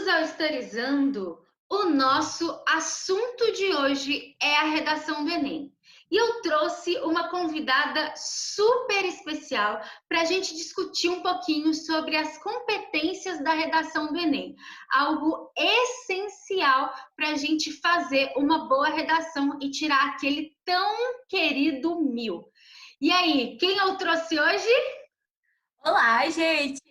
Bem-vindos ao Historizando. O nosso assunto de hoje é a redação do Enem. E eu trouxe uma convidada super especial para a gente discutir um pouquinho sobre as competências da redação do Enem. Algo essencial para a gente fazer uma boa redação e tirar aquele tão querido 1000. E aí, quem eu trouxe hoje? Olá, gente!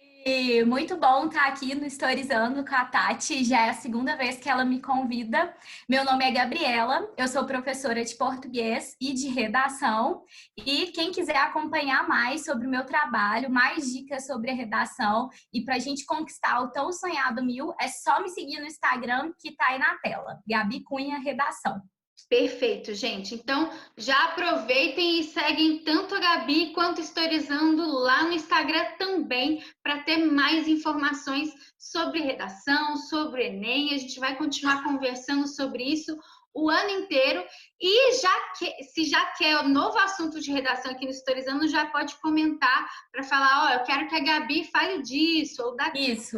Muito bom estar aqui no Historizando com a Tati. Já é a segunda vez que ela me convida. Meu nome é Gabriela, eu sou professora de português e de redação. E quem quiser acompanhar mais sobre o meu trabalho, mais dicas sobre a redação e para a gente conquistar o tão sonhado 1000, é só me seguir no Instagram que está aí na tela. Gabi Cunha Redação. Perfeito, gente. Então, já aproveitem e seguem tanto a Gabi quanto Historizando lá no Instagram também, para ter mais informações sobre redação, sobre Enem. A gente vai continuar conversando sobre isso o ano inteiro. E se já quer o novo assunto de redação aqui no Historizando, já pode comentar para falar: ó, eu quero que a Gabi fale disso ou daquilo, Isso,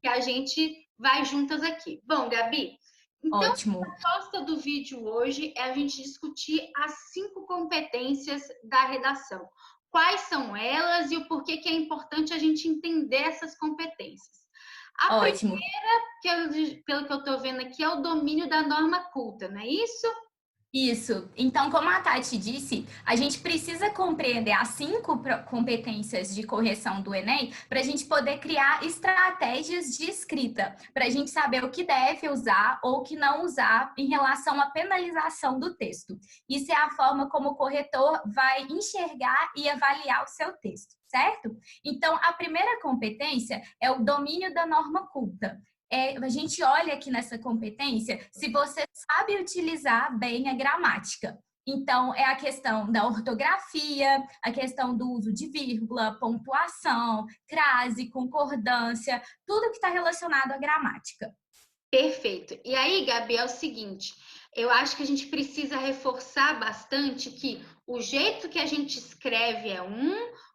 que a gente vai juntas aqui. Bom, Gabi. Então, ótimo. proposta do vídeo hoje é a gente discutir as 5 competências da redação. Quais são elas e o porquê que é importante a gente entender essas competências. A primeira, Ótimo. pelo que eu estou vendo aqui, é o domínio da norma culta, não é isso? Isso. Então, como a Tati disse, a gente precisa compreender as 5 competências de correção do Enem para a gente poder criar estratégias de escrita, para a gente saber o que deve usar ou o que não usar em relação à penalização do texto. Isso é a forma como o corretor vai enxergar e avaliar o seu texto, certo? Então, a primeira competência é o domínio da norma culta. A gente olha aqui nessa competência se você sabe utilizar bem a gramática. Então, é a questão da ortografia, a questão do uso de vírgula, pontuação, crase, concordância, tudo que está relacionado à gramática. Perfeito. E aí, Gabi, é o seguinte, eu acho que a gente precisa reforçar bastante que o jeito que a gente escreve é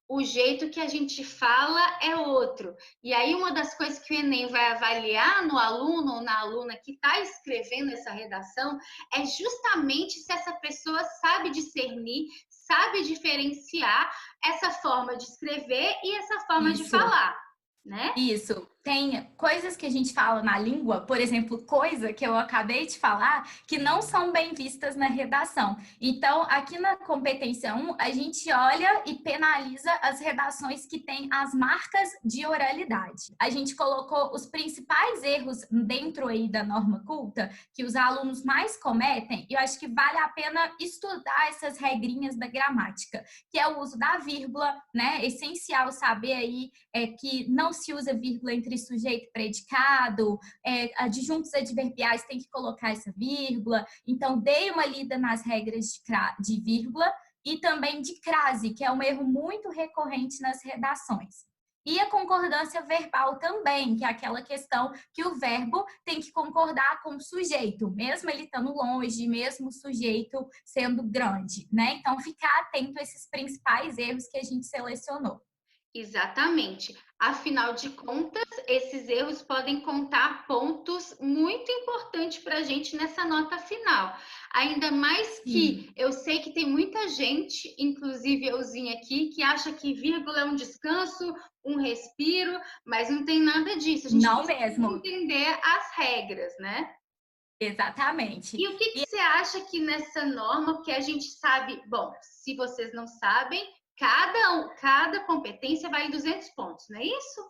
o jeito que a gente fala é outro. E aí, uma das coisas que o Enem vai avaliar no aluno ou na aluna que está escrevendo essa redação é justamente se essa pessoa sabe discernir, sabe diferenciar essa forma de escrever e essa forma de Isso. falar, né? Isso. Tem coisas que a gente fala na língua, por exemplo, coisa que eu acabei de falar, que não são bem vistas na redação. Então, aqui na competência 1, a gente olha e penaliza as redações que têm as marcas de oralidade. A gente colocou os principais erros dentro aí da norma culta, que os alunos mais cometem, e eu acho que vale a pena estudar essas regrinhas da gramática, que é o uso da vírgula, né? É essencial saber aí que não se usa vírgula entre sujeito e predicado, adjuntos adverbiais tem que colocar essa vírgula. Então, dei uma lida nas regras de vírgula e também de crase, que é um erro muito recorrente nas redações. E a concordância verbal também, que é aquela questão que o verbo tem que concordar com o sujeito, mesmo ele estando longe, mesmo o sujeito sendo grande, né? Então, ficar atento a esses principais erros que a gente selecionou. Exatamente. Afinal de contas, esses erros podem contar pontos muito importantes para a gente nessa nota final. Ainda mais Sim. que eu sei que tem muita gente, inclusive euzinha aqui, que acha que vírgula é um descanso, um respiro, mas não tem nada disso. A gente Não precisa mesmo. entender as regras, né? Exatamente. E o que que você acha que nessa norma, porque a gente sabe, bom, se vocês não sabem, cada competência vale 200 pontos, não é isso?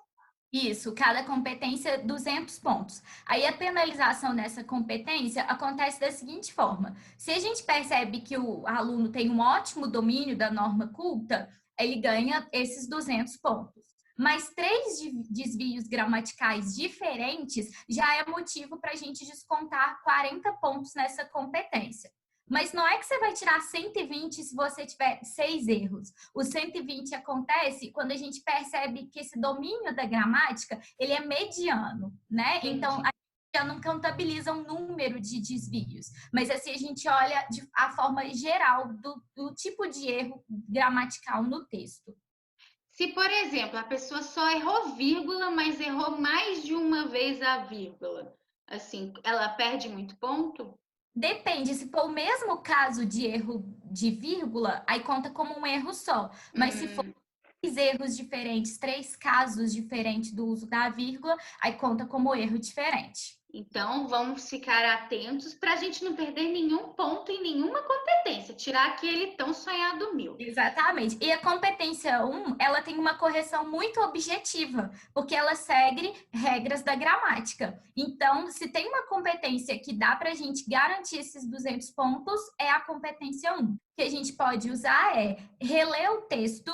Isso, cada competência 200 pontos. Aí a penalização nessa competência acontece da seguinte forma: se a gente percebe que o aluno tem um ótimo domínio da norma culta, ele ganha esses 200 pontos. Mas 3 desvios gramaticais diferentes já é motivo para a gente descontar 40 pontos nessa competência. Mas não é que você vai tirar 120 se você tiver 6 erros. O 120 acontece quando a gente percebe que esse domínio da gramática, ele é mediano, né? Então, Entendi. a gente já não contabiliza um número de desvios. Mas assim, a gente olha a forma geral do tipo de erro gramatical no texto. Se, por exemplo, a pessoa só errou vírgula, mas errou mais de uma vez a vírgula, assim, ela perde muito ponto? Depende, se for o mesmo caso de erro de vírgula, aí conta como um erro só. Mas se for Hum. três erros diferentes, três casos diferentes do uso da vírgula, aí conta como erro diferente. Então, vamos ficar atentos para a gente não perder nenhum ponto em nenhuma competência, tirar aquele tão sonhado mil. Exatamente. E a competência um, ela tem uma correção muito objetiva, porque ela segue regras da gramática. Então, se tem uma competência que dá para a gente garantir esses 200 pontos, é a competência um. O que a gente pode usar é reler o texto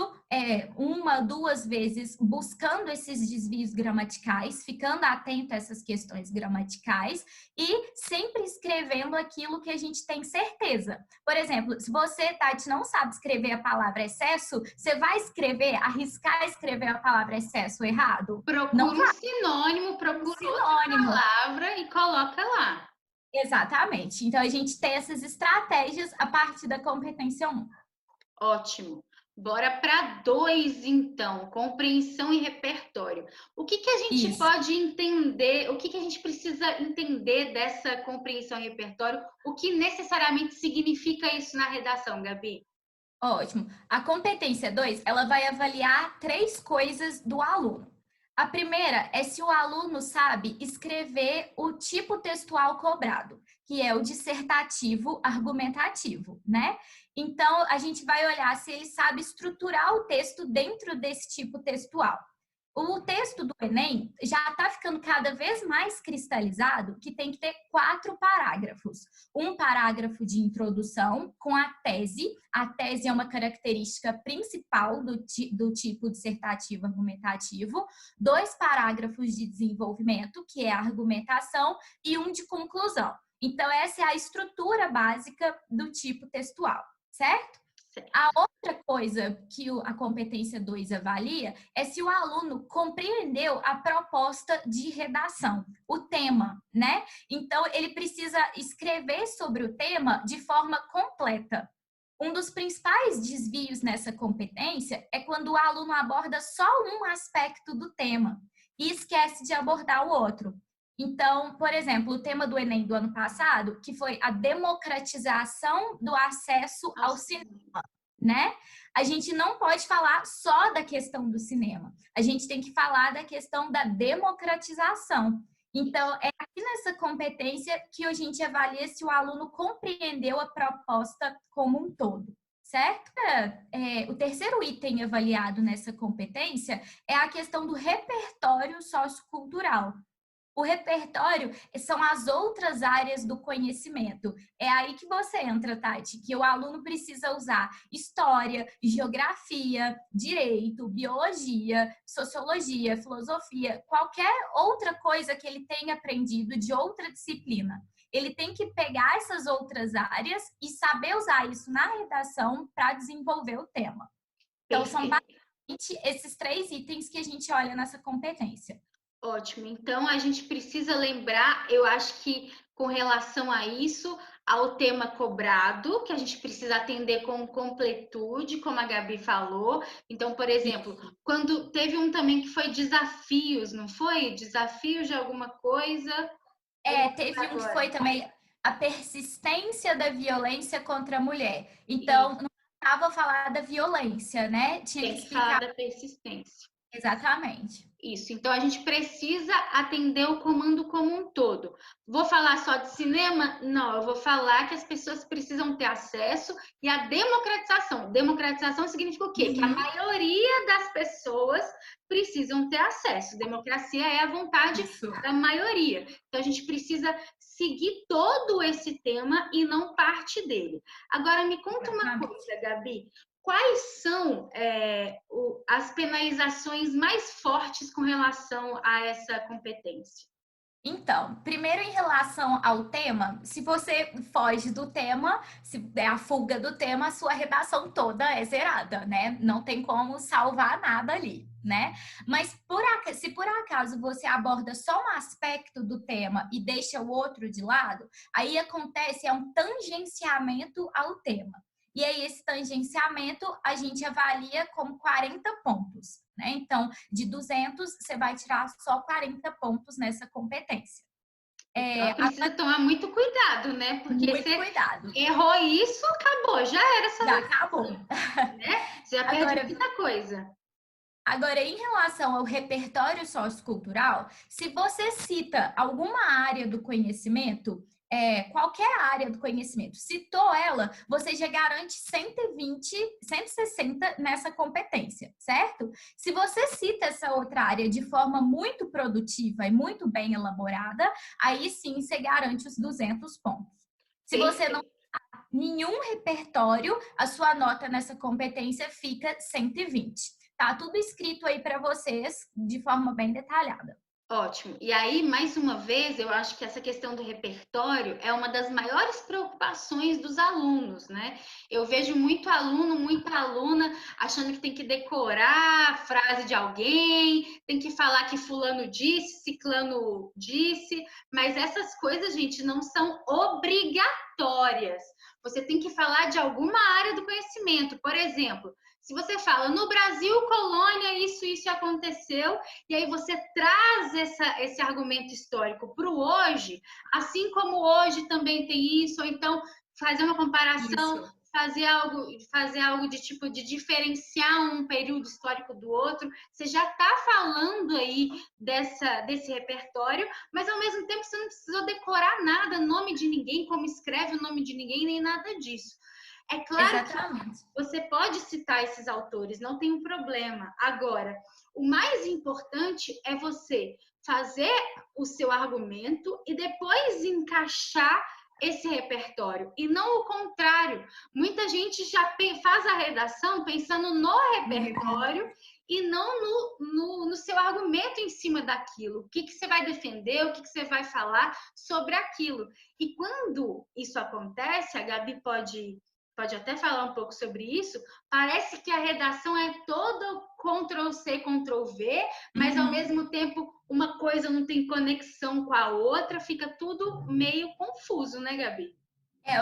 uma, duas vezes, buscando esses desvios gramaticais, ficando atento a essas questões gramaticais e sempre escrevendo aquilo que a gente tem certeza. Por exemplo, se você, Tati, não sabe escrever a palavra excesso, você vai escrever, arriscar escrever a palavra excesso errado? Não Procura um vai. sinônimo, Um procura outra sinônimo. palavra e coloca lá. Exatamente. Então, a gente tem essas estratégias a partir da competência um. Ótimo. Bora para dois, então, compreensão e repertório. O que que a gente Isso. pode entender, o que que a gente precisa entender dessa compreensão e repertório? O que necessariamente significa isso na redação, Gabi? Ótimo. A competência 2, ela vai avaliar três coisas do aluno. A primeira é se o aluno sabe escrever o tipo textual cobrado, que é o dissertativo argumentativo, né? Então, a gente vai olhar se ele sabe estruturar o texto dentro desse tipo textual. O texto do Enem já está ficando cada vez mais cristalizado que tem que ter 4 parágrafos. Um parágrafo de introdução com a tese. A tese é uma característica principal do tipo dissertativo argumentativo. 2 parágrafos de desenvolvimento, que é a argumentação, e um de conclusão. Então, essa é a estrutura básica do tipo textual, certo? A outra coisa que a competência 2 avalia é se o aluno compreendeu a proposta de redação, o tema, né? Então, ele precisa escrever sobre o tema de forma completa. Um dos principais desvios nessa competência é quando o aluno aborda só um aspecto do tema e esquece de abordar o outro. Então, por exemplo, o tema do Enem do ano passado, que foi a democratização do acesso ao cinema, né? A gente não pode falar só da questão do cinema. A gente tem que falar da questão da democratização. Então, é aqui nessa competência que a gente avalia se o aluno compreendeu a proposta como um todo, certo? O terceiro item avaliado nessa competência é a questão do repertório sociocultural. O repertório são as outras áreas do conhecimento. É aí que você entra, Tati, que o aluno precisa usar história, geografia, direito, biologia, sociologia, filosofia, qualquer outra coisa que ele tenha aprendido de outra disciplina. Ele tem que pegar essas outras áreas e saber usar isso na redação para desenvolver o tema. Então, são Perfeito. basicamente esses 3 itens que a gente olha nessa competência. Ótimo. Então, a gente precisa lembrar, eu acho que com relação a isso, ao tema cobrado, que a gente precisa atender com completude, como a Gabi falou. Então, por exemplo, quando teve um também que foi desafios, não foi? Desafios de alguma coisa. Teve um que foi também a persistência da violência contra a mulher. E Então, não estava falar da violência, né? Tinha que tem que falar explicar da persistência. exatamente. Isso, então a gente precisa atender o comando como um todo. Vou falar só de cinema? Não, eu vou falar que as pessoas precisam ter acesso e a democratização. Democratização significa o quê? Que a Uhum. maioria das pessoas precisam ter acesso. Democracia é a vontade Isso. da maioria. Então a gente precisa seguir todo esse tema e não parte dele. Agora me conta uma Exatamente. coisa, Gabi. Quais são as penalizações mais fortes com relação a essa competência? Então, primeiro em relação ao tema, se você foge do tema, se é a fuga do tema, a sua redação toda é zerada, né? Não tem como salvar nada ali, né? Mas se por acaso você aborda só um aspecto do tema e deixa o outro de lado, aí acontece um tangenciamento ao tema. E aí, esse tangenciamento a gente avalia com 40 pontos, né? Então, de 200, você vai tirar só 40 pontos nessa competência. Então, precisa tomar muito cuidado, né? Porque Muito você cuidado. errou isso, acabou, já era essa Já acabou. redação, né? Você já perde Agora, muita coisa. Agora, em relação ao repertório sociocultural, se você cita alguma área do conhecimento, qualquer área do conhecimento, citou ela, você já garante 120, 160 nessa competência, certo? Se você cita essa outra área de forma muito produtiva e muito bem elaborada, aí sim você garante os 200 pontos. Se você não nenhum repertório, a sua nota nessa competência fica 120. Tá tudo escrito aí para vocês de forma bem detalhada. Ótimo. E aí, mais uma vez, eu acho que essa questão do repertório é uma das maiores preocupações dos alunos, né? Eu vejo muito aluno, muita aluna achando que tem que decorar a frase de alguém, tem que falar que fulano disse, ciclano disse, mas essas coisas, gente, não são obrigatórias. Você tem que falar de alguma área do conhecimento. Por exemplo, se você fala no Brasil, colônia, isso aconteceu, e aí você traz esse argumento histórico para o hoje, assim como hoje também tem isso, ou então fazer uma comparação, Isso. fazer algo de tipo de diferenciar um período histórico do outro. Você já está falando aí desse repertório, mas ao mesmo tempo você não precisou decorar nada, nome de ninguém, como escreve o nome de ninguém, nem nada disso. É claro Exatamente. que você pode citar esses autores, não tem um problema. Agora, o mais importante é você fazer o seu argumento e depois encaixar esse repertório, e não o contrário. Muita gente já faz a redação pensando no repertório e não no seu argumento em cima daquilo. O que você vai defender, o que você vai falar sobre aquilo. E quando isso acontece, a Gabi pode até falar um pouco sobre isso, parece que a redação é toda Ctrl+C, Ctrl+V, mas ao mesmo tempo uma coisa não tem conexão com a outra, fica tudo meio confuso, né, Gabi?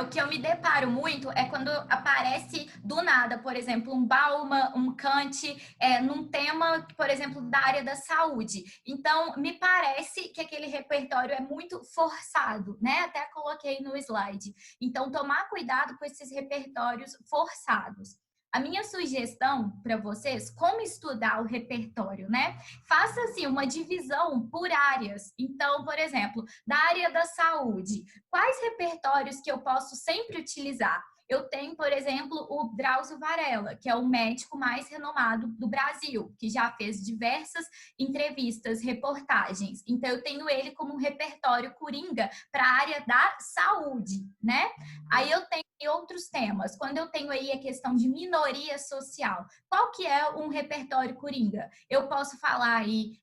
O que eu me deparo muito é quando aparece do nada, por exemplo, um Bauman, um Kant, num tema, por exemplo, da área da saúde. Então, me parece que aquele repertório é muito forçado, né? Até coloquei no slide. Então, tomar cuidado com esses repertórios forçados. A minha sugestão para vocês, como estudar o repertório, né? Faça assim uma divisão por áreas. Então, por exemplo, da área da saúde, quais repertórios que eu posso sempre utilizar? Eu tenho, por exemplo, o Drauzio Varela, que é o médico mais renomado do Brasil, que já fez diversas entrevistas, reportagens. Então, eu tenho ele como um repertório coringa para a área da saúde, né? Aí eu tenho outros temas. Quando eu tenho aí a questão de minoria social, qual que é um repertório coringa? Eu posso falar aí,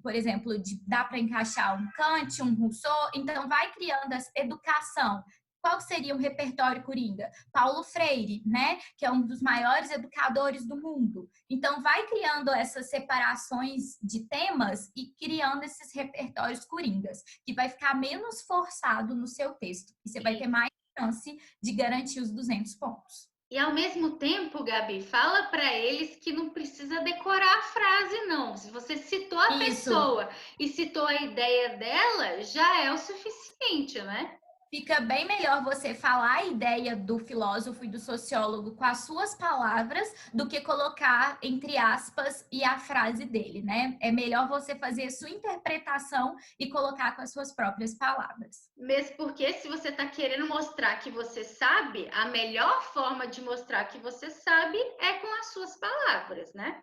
por exemplo, dá para encaixar um Kant, um Rousseau, então vai criando essa educação. Qual seria um repertório coringa? Paulo Freire, né? Que é um dos maiores educadores do mundo. Então, vai criando essas separações de temas e criando esses repertórios coringas, que vai ficar menos forçado no seu texto. E você vai ter mais chance de garantir os 200 pontos. E ao mesmo tempo, Gabi, fala para eles que não precisa decorar a frase, não. Se você citou a Isso. pessoa e citou a ideia dela, já é o suficiente, né? Fica bem melhor você falar a ideia do filósofo e do sociólogo com as suas palavras do que colocar entre aspas e a frase dele, né? É melhor você fazer a sua interpretação e colocar com as suas próprias palavras. Mesmo porque se você está querendo mostrar que você sabe, a melhor forma de mostrar que você sabe é com as suas palavras, né?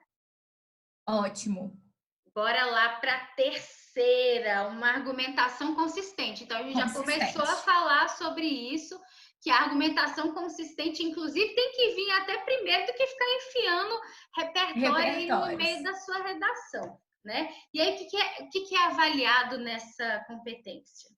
Ótimo. Bora lá para a terceira, uma argumentação consistente. Então, a gente já começou a Consistente. falar sobre isso, que a argumentação consistente, inclusive, tem que vir até primeiro do que ficar enfiando repertório aí no meio Repertórios. da sua redação, né? E aí, o que é avaliado nessa competência?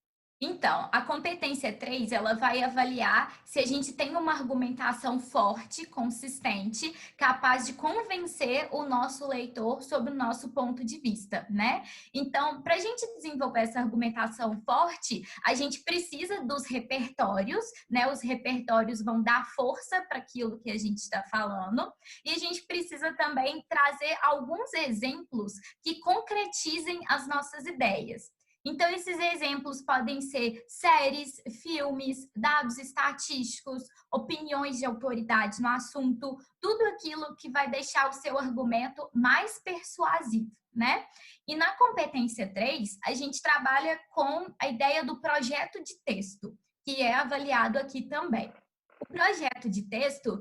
Então, a competência 3, ela vai avaliar se a gente tem uma argumentação forte, consistente, capaz de convencer o nosso leitor sobre o nosso ponto de vista, né? Então, para a gente desenvolver essa argumentação forte, a gente precisa dos repertórios, né? Os repertórios vão dar força para aquilo que a gente está falando, e a gente precisa também trazer alguns exemplos que concretizem as nossas ideias. Então, esses exemplos podem ser séries, filmes, dados estatísticos, opiniões de autoridade no assunto, tudo aquilo que vai deixar o seu argumento mais persuasivo, né? E na competência 3, a gente trabalha com a ideia do projeto de texto, que é avaliado aqui também. O projeto de texto,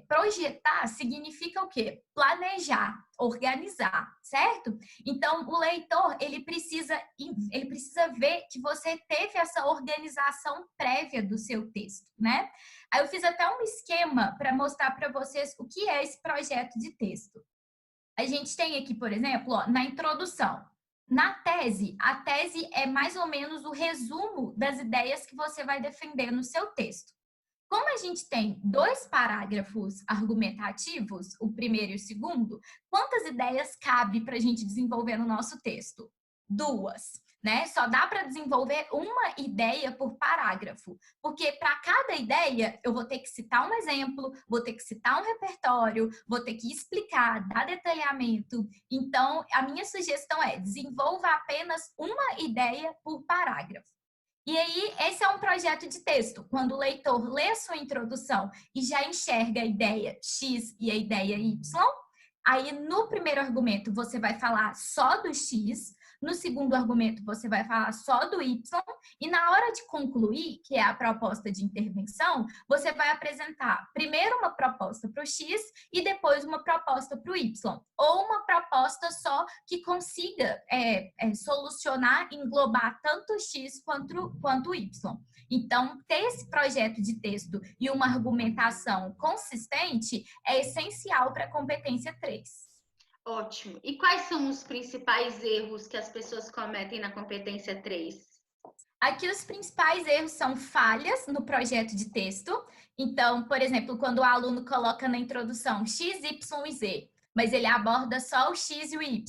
projetar significa o quê? Planejar, organizar, certo? Então, o leitor, ele precisa ver que você teve essa organização prévia do seu texto, né? Aí eu fiz até um esquema para mostrar para vocês o que é esse projeto de texto. A gente tem aqui, por exemplo, ó, na introdução. Na tese, a tese é mais ou menos o resumo das ideias que você vai defender no seu texto. Como a gente tem 2 parágrafos argumentativos, o primeiro e o segundo, quantas ideias cabe para a gente desenvolver no nosso texto? 2, né? Só dá para desenvolver uma ideia por parágrafo, porque para cada ideia eu vou ter que citar um exemplo, vou ter que citar um repertório, vou ter que explicar, dar detalhamento. Então, a minha sugestão é desenvolva apenas uma ideia por parágrafo. E aí, esse é um projeto de texto. Quando o leitor lê a sua introdução e já enxerga a ideia X e a ideia Y, aí no primeiro argumento você vai falar só do X, no segundo argumento você vai falar só do Y, e na hora de concluir, que é a proposta de intervenção, você vai apresentar primeiro uma proposta para o X e depois uma proposta para o Y, ou uma proposta só que consiga solucionar, englobar tanto o X quanto o Y. Então, ter esse projeto de texto e uma argumentação consistente é essencial para a competência 3. Ótimo. E quais são os principais erros que as pessoas cometem na competência 3? Aqui os principais erros são falhas no projeto de texto. Então, por exemplo, quando o aluno coloca na introdução X, Y e Z, mas ele aborda só o X e o Y.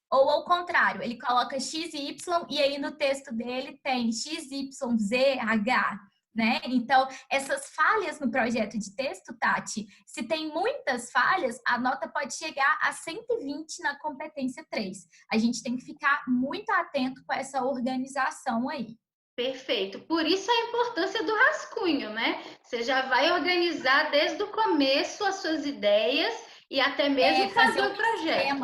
Ou ao contrário, ele coloca X e Y e aí no texto dele tem X, Y, Z, H. Né? Então, essas falhas no projeto de texto, Tati, se tem muitas falhas, a nota pode chegar a 120 na competência 3. A gente tem que ficar muito atento com essa organização aí. Perfeito. Por isso a importância do rascunho, né? Você já vai organizar desde o começo as suas ideias e até mesmo fazer o projeto.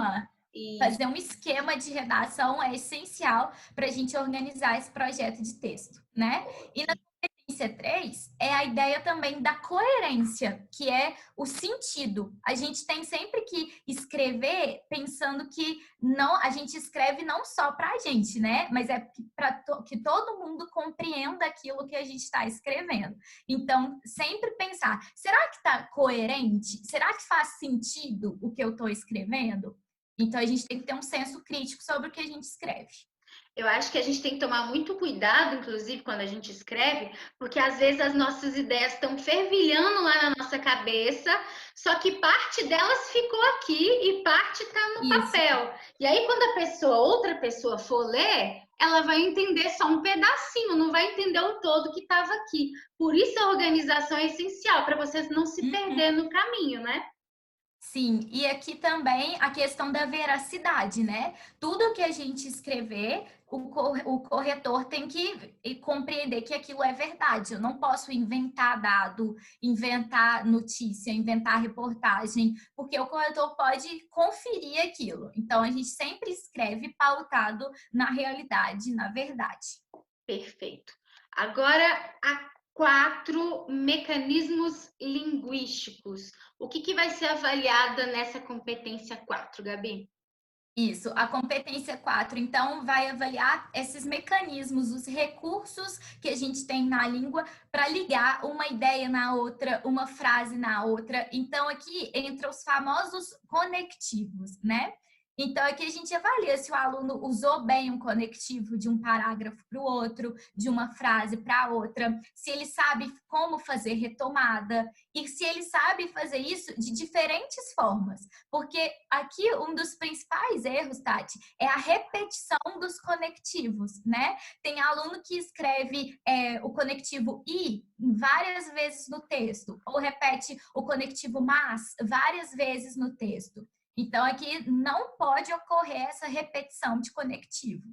Fazer um esquema de redação é essencial para a gente organizar esse projeto de texto, né? E na competência 3 é a ideia também da coerência, que é o sentido. A gente tem sempre que escrever pensando que não, a gente escreve não só para a gente, né? Mas é para que todo mundo compreenda aquilo que a gente está escrevendo. Então, sempre pensar, será que está coerente? Será que faz sentido o que eu estou escrevendo? Então, a gente tem que ter um senso crítico sobre o que a gente escreve. Eu acho que a gente tem que tomar muito cuidado, inclusive, quando a gente escreve, porque às vezes as nossas ideias estão fervilhando lá na nossa cabeça, só que parte delas ficou aqui e parte está no papel. E aí, quando outra pessoa for ler, ela vai entender só um pedacinho, não vai entender o todo que estava aqui. Por isso a organização é essencial, para vocês não se perder no caminho, né? Sim, e aqui também a questão da veracidade, né? Tudo que a gente escrever, o corretor tem que compreender que aquilo é verdade. Eu não posso inventar dado, inventar notícia, inventar reportagem, porque o corretor pode conferir aquilo. Então, a gente sempre escreve pautado na realidade, na verdade. Perfeito. Agora, a 4 mecanismos linguísticos. O que vai ser avaliada nessa competência 4, Gabi? Isso, a competência 4, então, vai avaliar esses mecanismos, os recursos que a gente tem na língua para ligar uma ideia na outra, uma frase na outra. Então, aqui entra os famosos conectivos, né? Então, aqui a gente avalia se o aluno usou bem um conectivo de um parágrafo para o outro, de uma frase para outra, se ele sabe como fazer retomada e se ele sabe fazer isso de diferentes formas. Porque aqui um dos principais erros, Tati, é a repetição dos conectivos, né? Tem aluno que escreve o conectivo e várias vezes no texto, ou repete o conectivo mas várias vezes no texto. Então, aqui não pode ocorrer essa repetição de conectivo.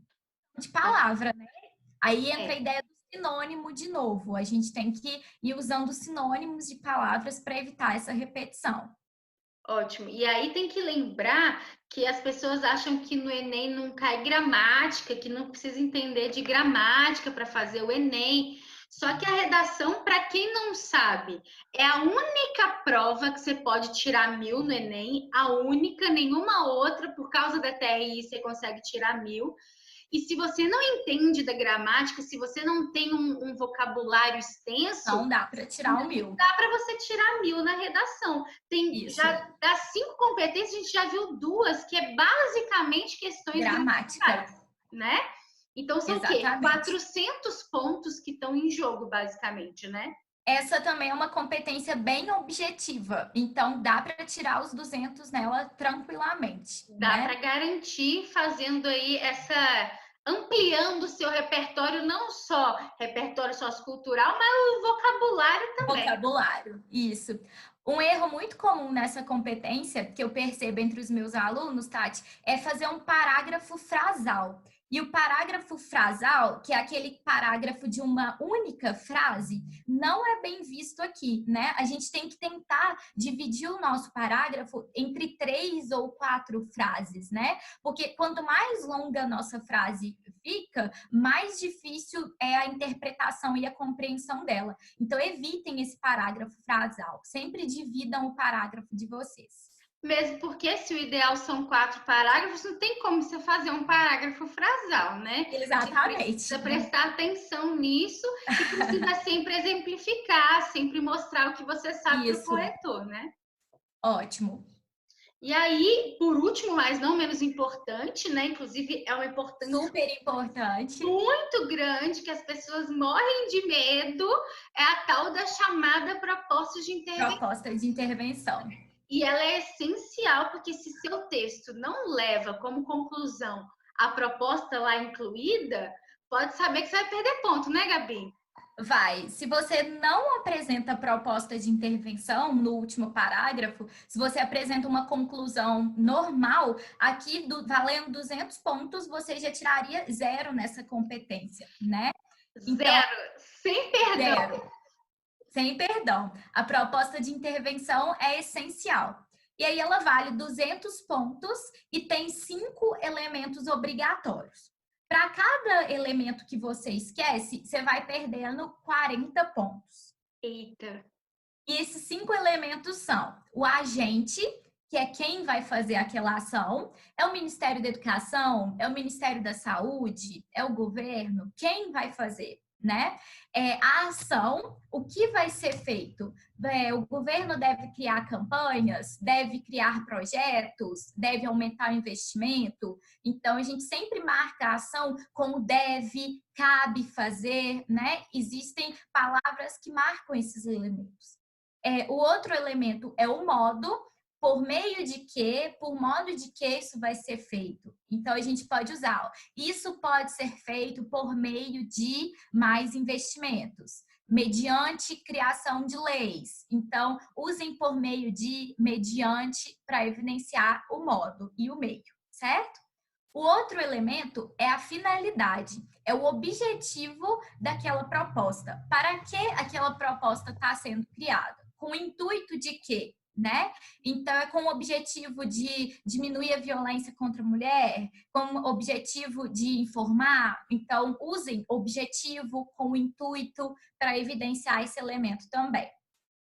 De palavra, né? Aí entra a É. ideia do sinônimo de novo. A gente tem que ir usando sinônimos de palavras para evitar essa repetição. Ótimo. E aí tem que lembrar que as pessoas acham que no Enem não cai gramática, que não precisa entender de gramática para fazer o Enem. Só que a redação, para quem não sabe, é a única prova que você pode tirar 1000 no Enem, a única, nenhuma outra, por causa da TRI você consegue tirar 1000. E se você não entende da gramática, se você não tem um vocabulário extenso, Não dá para tirar o 1000. dá para você tirar 1000 na redação. Tem Isso. já das 5 competências, a gente já viu 2 que é basicamente questões Gramática. gramaticais, né? Então são o quê? Exatamente. 400 pontos que estão em jogo, basicamente, né? Essa também é uma competência bem objetiva. Então, dá para tirar os 200 nela tranquilamente, Dá né? para garantir fazendo aí essa ampliando o seu repertório, não só repertório sociocultural, mas o vocabulário também. Vocabulário, isso. Um erro muito comum nessa competência, que eu percebo entre os meus alunos, Tati, é fazer um parágrafo frasal. E o parágrafo frasal, que é aquele parágrafo de uma única frase, não é bem visto aqui, né? A gente tem que tentar dividir o nosso parágrafo entre 3 ou 4 frases, né? Porque quanto mais longa a nossa frase fica, mais difícil é a interpretação e a compreensão dela. Então, evitem esse parágrafo frasal. Sempre dividam o parágrafo de vocês. Mesmo porque se o ideal são 4 parágrafos, não tem como você fazer um parágrafo frasal, né? Você Exatamente. precisa prestar atenção nisso e precisa sempre exemplificar, sempre mostrar o que você sabe para o Isso. corretor, né? Ótimo. E aí, por último, mas não menos importante, né? Inclusive, é uma importância Super importante. muito grande que as pessoas morrem de medo, é a tal da chamada proposta de intervenção. Proposta de intervenção. E ela é essencial, porque se seu texto não leva como conclusão a proposta lá incluída, pode saber que você vai perder ponto, né, Gabi? Vai. Se você não apresenta proposta de intervenção no último parágrafo, se você apresenta uma conclusão normal, aqui valendo 200 pontos, você já tiraria 0 nessa competência, né? Então, Zero, sem perdão. 0. Sem perdão. A proposta de intervenção é essencial. E aí ela vale 200 pontos e tem 5 elementos obrigatórios. Para cada elemento que você esquece, você vai perdendo 40 pontos. Eita. E esses 5 elementos são o agente, que é quem vai fazer aquela ação, é o Ministério da Educação, é o Ministério da Saúde, é o governo, quem vai fazer, né? A ação, o que vai ser feito? O governo deve criar campanhas, deve criar projetos, deve aumentar o investimento. Então, a gente sempre marca a ação como deve, cabe fazer, né? Existem palavras que marcam esses elementos. O outro elemento é o modo, por meio de que, por modo de que isso vai ser feito. Então, a gente pode usar, ó, isso pode ser feito por meio de mais investimentos, mediante criação de leis. Então, usem por meio de, mediante, para evidenciar o modo e o meio, certo? O outro elemento é a finalidade, é o objetivo daquela proposta. Para que aquela proposta está sendo criada? Com o intuito de quê? Né? Então, é com o objetivo de diminuir a violência contra a mulher, com o objetivo de informar. Então, usem objetivo com o intuito para evidenciar esse elemento também.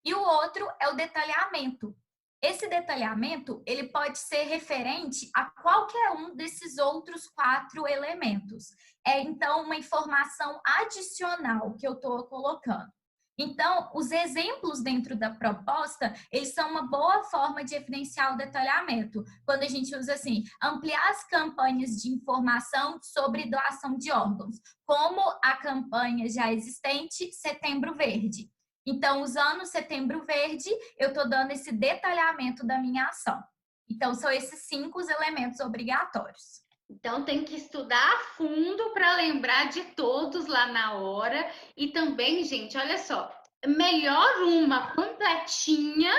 E o outro é o detalhamento. Esse detalhamento, ele pode ser referente a qualquer um desses outros 4 elementos. É, então, uma informação adicional que eu estou colocando. Então, os exemplos dentro da proposta, eles são uma boa forma de evidenciar o detalhamento. Quando a gente usa assim, ampliar as campanhas de informação sobre doação de órgãos, como a campanha já existente Setembro Verde. Então, usando Setembro Verde, eu estou dando esse detalhamento da minha ação. Então, são esses 5 os elementos obrigatórios. Então tem que estudar a fundo para lembrar de todos lá na hora. E também, gente, olha só, melhor uma completinha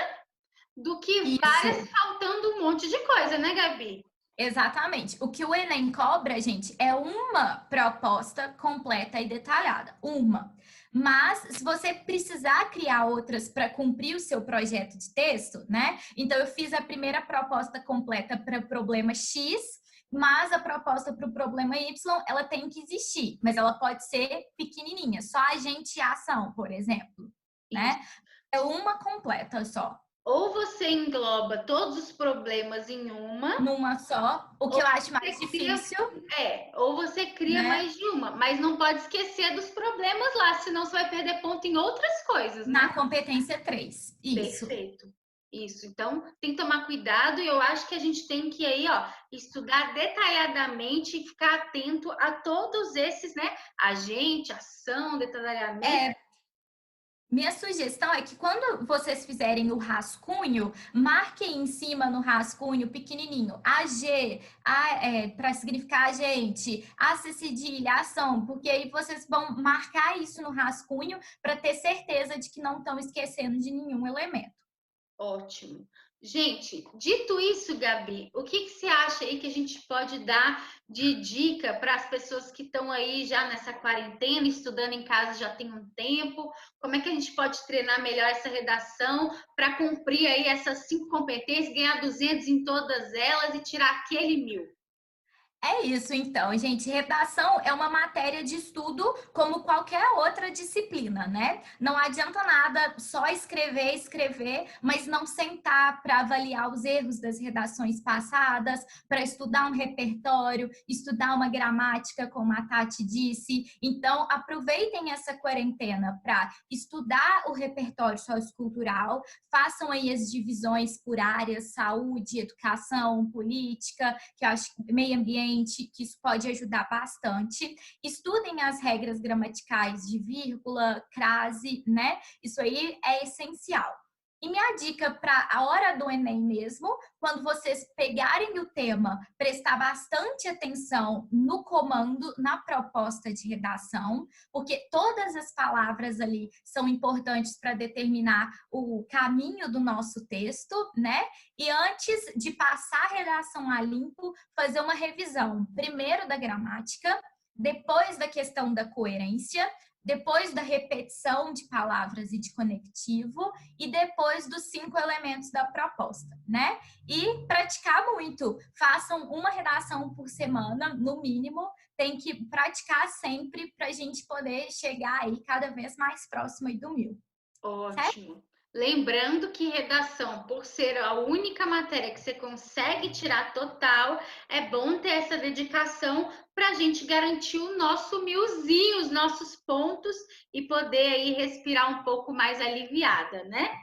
do que várias Isso. faltando um monte de coisa, né, Gabi? Exatamente. O que o Enem cobra, gente, é uma proposta completa e detalhada. Uma. Mas, se você precisar criar outras para cumprir o seu projeto de texto, né? Então, eu fiz a primeira proposta completa para o problema X, mas a proposta para o problema Y, ela tem que existir, mas ela pode ser pequenininha, só agente e ação, por exemplo, Isso. né? É uma completa só. Ou você engloba todos os problemas em uma, Numa só, o que ou eu acho você mais cria, difícil, ou você cria né? mais de uma, mas não pode esquecer dos problemas lá, senão você vai perder ponto em outras coisas, né? Na competência 3. Isso. Perfeito. Isso. Então, tem que tomar cuidado e eu acho que a gente tem que aí, ó, estudar detalhadamente e ficar atento a todos esses, né? Agente, ação, detalhamento. É, minha sugestão é que quando vocês fizerem o rascunho, marquem em cima no rascunho pequenininho AG, para significar agente, AC cedilha, ação, porque aí vocês vão marcar isso no rascunho para ter certeza de que não estão esquecendo de nenhum elemento. Ótimo. Gente, dito isso, Gabi, o que você acha aí que a gente pode dar de dica para as pessoas que estão aí já nessa quarentena, estudando em casa já tem um tempo? Como é que a gente pode treinar melhor essa redação para cumprir aí essas 5 competências, ganhar 200 em todas elas e tirar aquele 1.000? É isso, então, gente. Redação é uma matéria de estudo como qualquer outra disciplina, né? Não adianta nada só escrever, mas não sentar para avaliar os erros das redações passadas, para estudar um repertório, estudar uma gramática, como a Tati disse. Então, aproveitem essa quarentena para estudar o repertório sociocultural, façam aí as divisões por áreas, saúde, educação, política, que eu acho meio ambiente, que isso pode ajudar bastante. Estudem as regras gramaticais de vírgula, crase, né? Isso aí é essencial. E minha dica para a hora do Enem mesmo, quando vocês pegarem o tema, prestar bastante atenção no comando, na proposta de redação, porque todas as palavras ali são importantes para determinar o caminho do nosso texto, né? E antes de passar a redação a limpo, fazer uma revisão, primeiro da gramática, depois da questão da coerência, depois da repetição de palavras e de conectivo e depois dos 5 elementos da proposta, né? E praticar muito. Façam uma redação por semana, no mínimo. Tem que praticar sempre para a gente poder chegar aí cada vez mais próximo aí do 1.000. Certo? Ótimo. Lembrando que redação, por ser a única matéria que você consegue tirar total, é bom ter essa dedicação para a gente garantir o nosso 1.000zinho, os nossos pontos e poder aí respirar um pouco mais aliviada, né?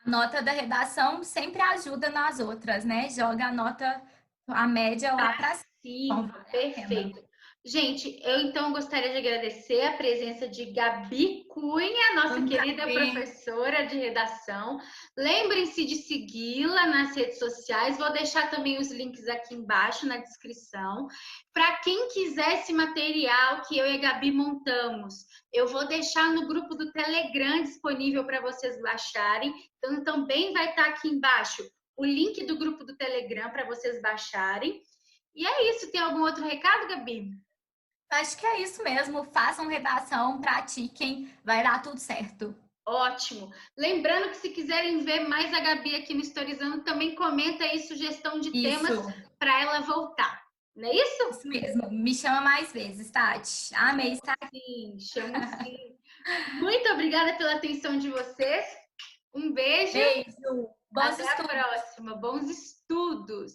A nota da redação sempre ajuda nas outras, né? Joga a nota, a média lá para cima. Então, Sim, vale a pena. perfeito. Gente, eu então gostaria de agradecer a presença de Gabi Cunha, nossa Foi um querida prazer. professora de redação. Lembrem-se de segui-la nas redes sociais, vou deixar também os links aqui embaixo na descrição. Para quem quiser esse material que eu e a Gabi montamos, eu vou deixar no grupo do Telegram disponível para vocês baixarem. Então, também vai estar aqui embaixo o link do grupo do Telegram para vocês baixarem. E é isso. Tem algum outro recado, Gabi? Acho que é isso mesmo. Façam redação, pratiquem, vai dar tudo certo. Ótimo. Lembrando que se quiserem ver mais a Gabi aqui no Historizando, também comenta aí sugestão de temas Isso, para ela voltar. Não é isso? isso mesmo. Me chama mais vezes, Tati. Amei estar aqui. Sim, chamo sim. Muito obrigada pela atenção de vocês. Um beijo. Beijo. Bons Até a estudos. próxima. Bons estudos.